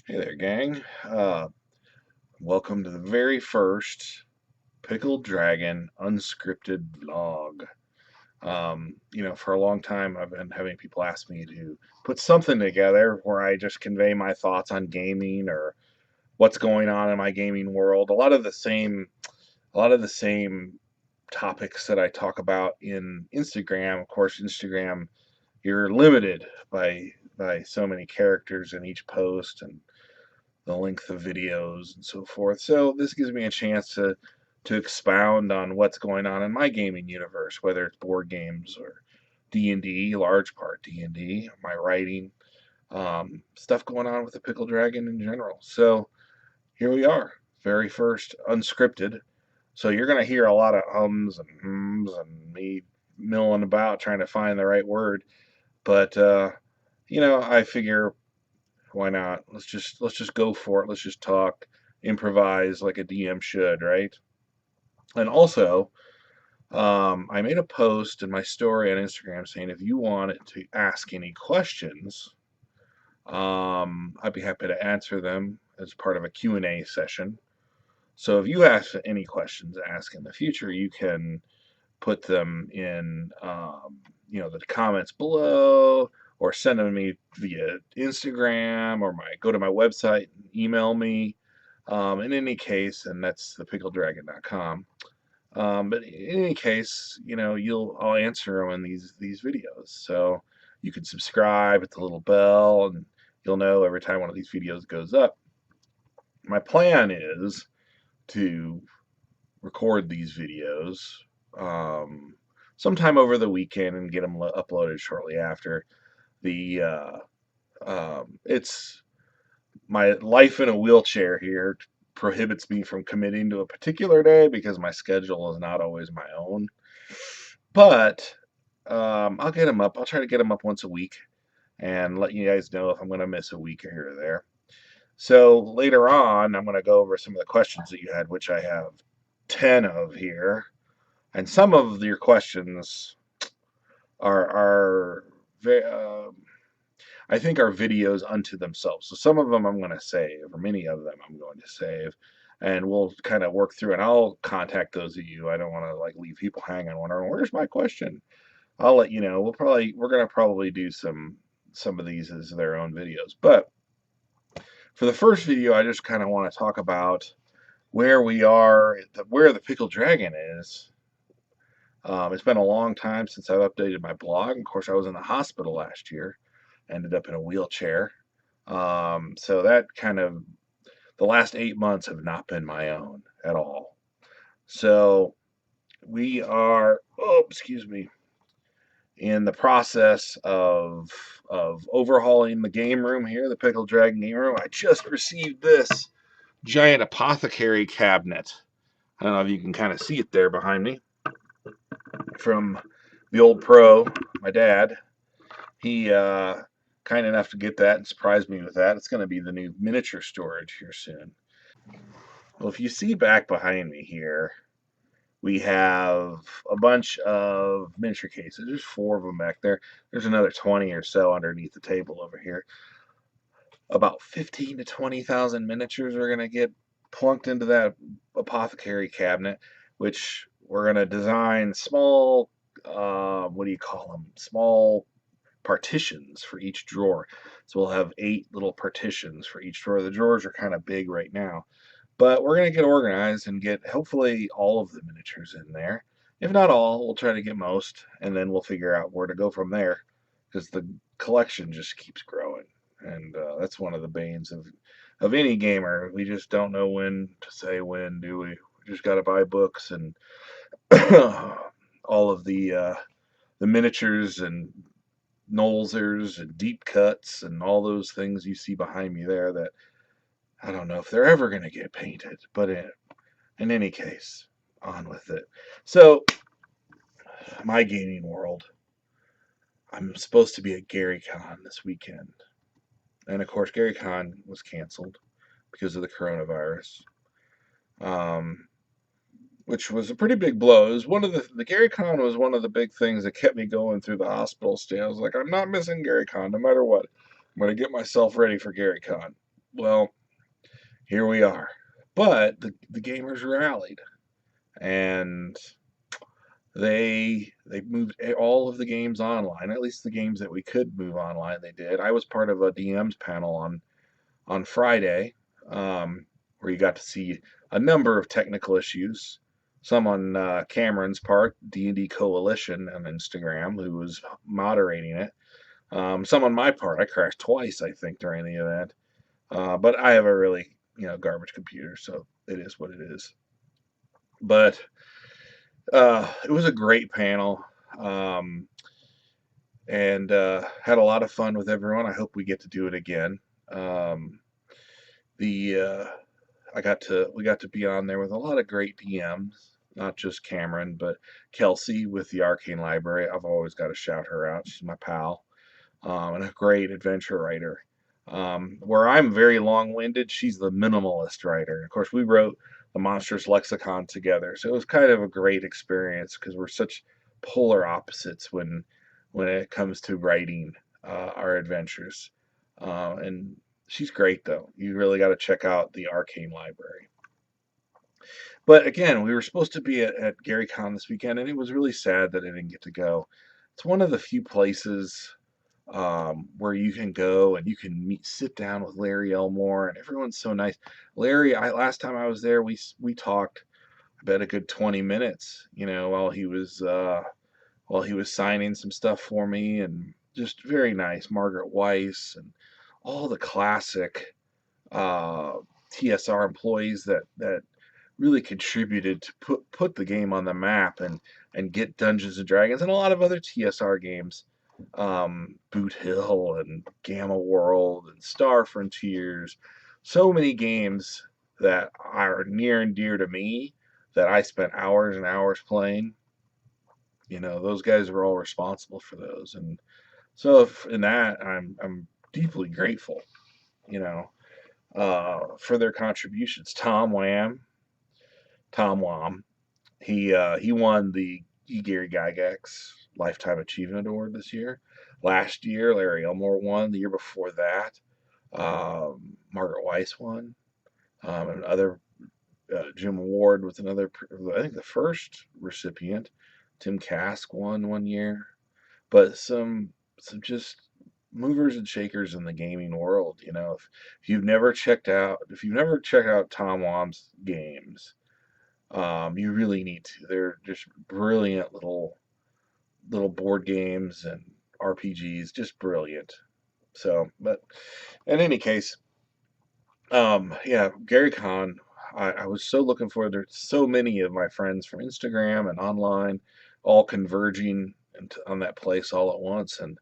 Hey there, gang. Welcome to the very first Pickled Dragon unscripted vlog. For a long time, I've been having people ask me to put something together where I just convey my thoughts on gaming or what's going on in my gaming world. A lot of the same topics that I talk about in Instagram. Of course, Instagram, you're limited by so many characters in each post and the length of videos and so forth. So this gives me a chance to expound on what's going on in my gaming universe, whether it's board games or D&D, large part D&D, my writing, stuff going on with the Pickle Dragon in general. So here we are, very first unscripted. So you're going to hear a lot of ums and hums and me milling about trying to find the right word. But I figure why not? Let's just go for it. Let's just talk, improvise like a DM should, right? And also, I made a post in my story on Instagram saying if you wanted to ask any questions, I'd be happy to answer them as part of a Q&A session. So if you have any questions to ask in the future, you can put them in, the comments below, or send them to me via Instagram, or go to my website and email me. In any case, and that's thepickledragon.com. But in any case, I'll answer them in these videos. So you can subscribe, hit the little bell, and you'll know every time one of these videos goes up. My plan is to record these videos sometime over the weekend and get them uploaded shortly after. It's my life in a wheelchair here prohibits me from committing to a particular day because my schedule is not always my own. But I'll get them up. I'll try to get them up once a week and let you guys know if I'm going to miss a week here or there. So later on, I'm going to go over some of the questions that you had, which I have 10 of here. And some of your questions are I think are videos unto themselves. So some of them I'm going to save, or many of them I'm going to save, and we'll kind of work through. And I'll contact those of you. I don't want to leave people hanging, wondering where's my question. I'll let you know. We're going to probably do some of these as their own videos. But for the first video, I just kind of want to talk about where we are, where the Pickled Dragon is. It's been a long time since I've updated my blog. Of course, I was in the hospital last year, ended up in a wheelchair. So that the last 8 months have not been my own at all. So we are, excuse me, in the process of overhauling the game room here, the Pickled Dragon game room. I just received this giant apothecary cabinet. I don't know if you can kind of see it there behind me, from the old pro, my dad. He kind enough to get that and surprised me with that. It's going to be the new miniature storage here soon. Well, if you see back behind me here, we have a bunch of miniature cases. There's 4 of them back there. There's another 20 or so underneath the table over here. About 15 to 20,000 miniatures are going to get plunked into that apothecary cabinet, which we're going to design small, what do you call them? Small partitions for each drawer. So we'll have 8 little partitions for each drawer. The drawers are kind of big right now, but we're going to get organized and get hopefully all of the miniatures in there. If not all, we'll try to get most, and then we'll figure out where to go from there, because the collection just keeps growing. And that's one of the banes of any gamer. We just don't know when to say when, do we? We just got to buy books and all of the miniatures and Nolzers and deep cuts and all those things you see behind me there that I don't know if they're ever going to get painted. But in any case, on with it. So, my gaming world. I'm supposed to be at GaryCon this weekend. And of course, GaryCon was canceled because of the coronavirus, which was a pretty big blow. It was one of the GaryCon was one of the big things that kept me going through the hospital stay. I was like, I'm not missing GaryCon no matter what. I'm going to get myself ready for GaryCon. Well, here we are. But the gamers rallied, and they moved all of the games online. At least the games that we could move online, they did. I was part of a DMs panel on Friday, where you got to see a number of technical issues. Some on Cameron's part, D&D Coalition on Instagram, who was moderating it. Some on my part, I crashed twice, I think, during the event. But I have a really, garbage computer, so it is what it is. But it was a great panel, um, and had a lot of fun with everyone. I hope we get to do it again. Um, the we got to be on there with a lot of great DMs, not just Cameron, but Kelsey with the Arcane Library. I've always got to shout her out. She's my pal, and a great adventure writer. Where I'm very long-winded, she's the minimalist writer. Of course, we wrote the Monsters Lexicon together, so it was kind of a great experience because we're such polar opposites when it comes to writing our adventures. And she's great, though. You really got to check out the Arcane Library. But again, we were supposed to be at GaryCon this weekend, and it was really sad that I didn't get to go. It's one of the few places where you can go and you can sit down with Larry Elmore, and everyone's so nice. Larry, last time I was there, we talked, I bet a good 20 minutes, while he was signing some stuff for me, and just very nice. Margaret Weiss and all the classic uh, TSR employees that really contributed to put the game on the map and get Dungeons and Dragons and a lot of other TSR games, Boot Hill and Gamma World and Star Frontiers, so many games that are near and dear to me that I spent hours and hours playing. Those guys were all responsible for those, and so in that I'm deeply grateful, you know, for their contributions. Tom Wham, he won the Gary Gygax Lifetime Achievement Award this year. Last year, Larry Elmore won. The year before that, Margaret Weiss won. And other Jim Ward was another. I think the first recipient. Tim Kask won one year, but some just movers and shakers in the gaming world. If you've never checked out Tom Wham's games, you really need to. They're just brilliant little board games and RPGs, just brilliant. So, but in any case, yeah, Gary Con. I was so looking forward. There's so many of my friends from Instagram and online, all converging on that place all at once, and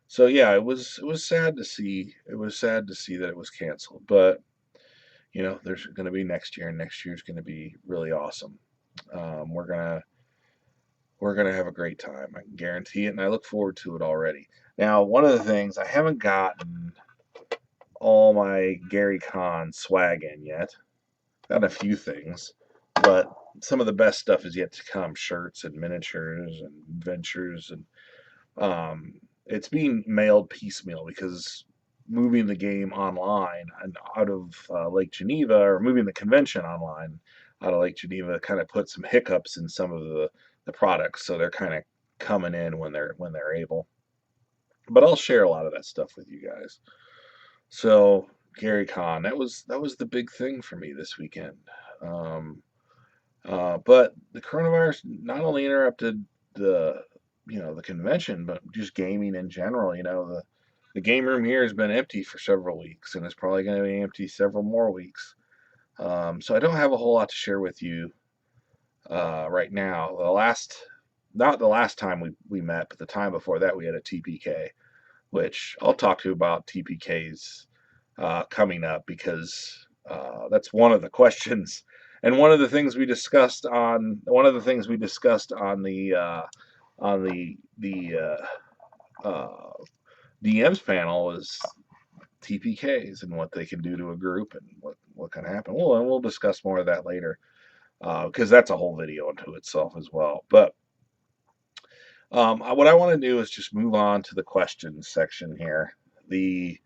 so yeah, it was sad to see. It was sad to see that it was canceled, but there's going to be next year, and next year's going to be really awesome. Um, we're gonna we're gonna have a great time. I can guarantee it, and I look forward to it already. Now, one of the things I haven't gotten all my Gary Con swag in yet. Got a few things, but some of the best stuff is yet to come. Shirts and miniatures and adventures, and it's being mailed piecemeal because moving the game online and out of Lake Geneva, or moving the convention online out of Lake Geneva, kind of put some hiccups in some of the products, so they're kind of coming in when they're able. But I'll share a lot of that stuff with you guys. So Gary Con, that was the big thing for me this weekend. Um, but the coronavirus not only interrupted the convention, but just gaming in general. The game room here has been empty for several weeks, and it's probably going to be empty several more weeks. So I don't have a whole lot to share with you right now. Not the last time we met, but the time before that we had a TPK, which I'll talk to you about TPKs coming up, because that's one of the questions and one of the things we discussed on the DMs panel was TPKs and what they can do to a group and what can happen. We'll discuss more of that later, because that's a whole video unto itself as well. But what I want to do is just move on to the questions section here. The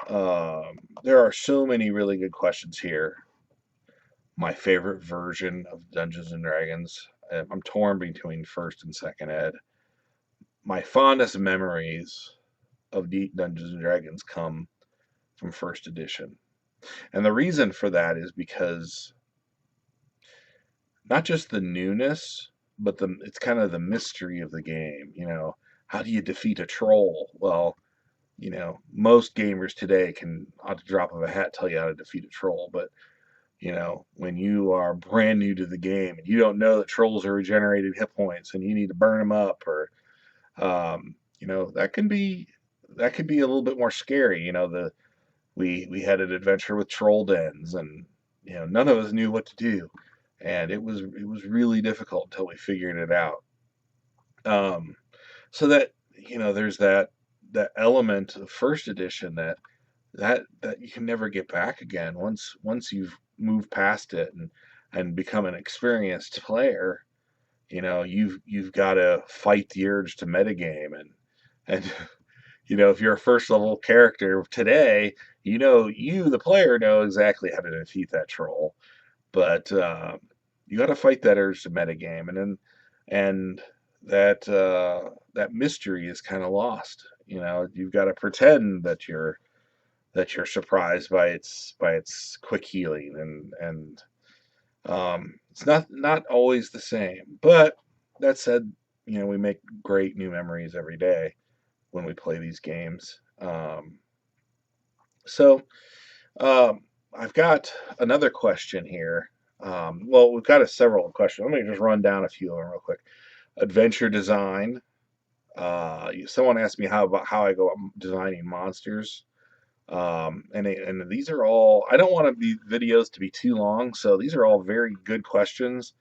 There are so many really good questions here. My favorite version of Dungeons and Dragons. I'm torn between first and second ed. My fondest memories of Deep Dungeons and Dragons come from first edition. And the reason for that is because not just the newness, but it's kind of the mystery of the game. How do you defeat a troll? Well, most gamers today can, at the drop of a hat, tell you how to defeat a troll. But, when you are brand new to the game and you don't know that trolls are regenerated hit points and you need to burn them up, or, that can be, that could be a little bit more scary. We had an adventure with troll dens, and none of us knew what to do, and it was really difficult until we figured it out. So that there's that element of first edition that you can never get back again once you've moved past it and become an experienced player. You've got to fight the urge to metagame, and if you're a first level character today, you the player know exactly how to defeat that troll, but you got to fight that urge to metagame, and that mystery is kind of lost. You've got to pretend that you're surprised by its quick healing, and it's not always the same. But that said, we make great new memories every day when we play these games. So I've got another question here. Well, we've got several questions. Let me just run down a few of them real quick. Adventure design. Someone asked me how I go about designing monsters. And these are all, I don't want the videos to be too long, so these are all very good questions.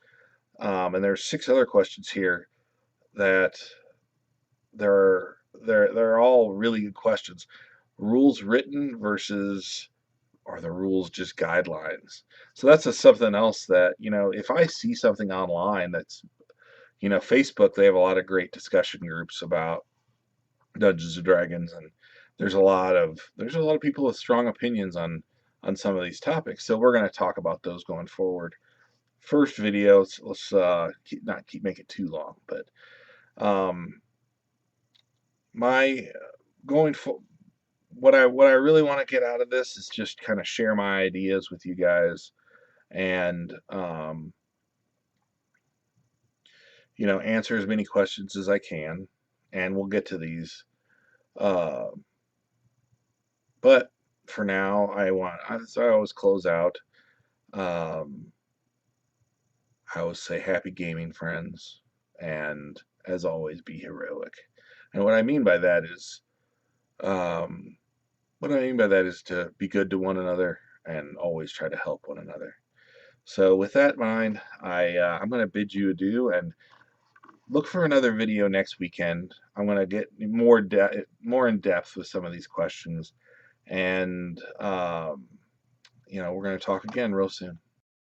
And there's 6 other questions here that they're all really good questions. Rules written versus are the rules just guidelines? So that's something else that, if I see something online that's, Facebook, they have a lot of great discussion groups about Dungeons and Dragons, and there's a lot of people with strong opinions on some of these topics. So we're going to talk about those going forward. First video, let's not make it too long, but my going for what I really want to get out of this is just kind of share my ideas with you guys, and answer as many questions as I can, and we'll get to these. Uh, but for now, so I always close out. Um, I always say happy gaming, friends, and as always, be heroic. And um, what I mean by that is to be good to one another and always try to help one another. So with that in mind, I'm going to bid you adieu and look for another video next weekend. I'm going to get more in depth with some of these questions, and we're going to talk again real soon.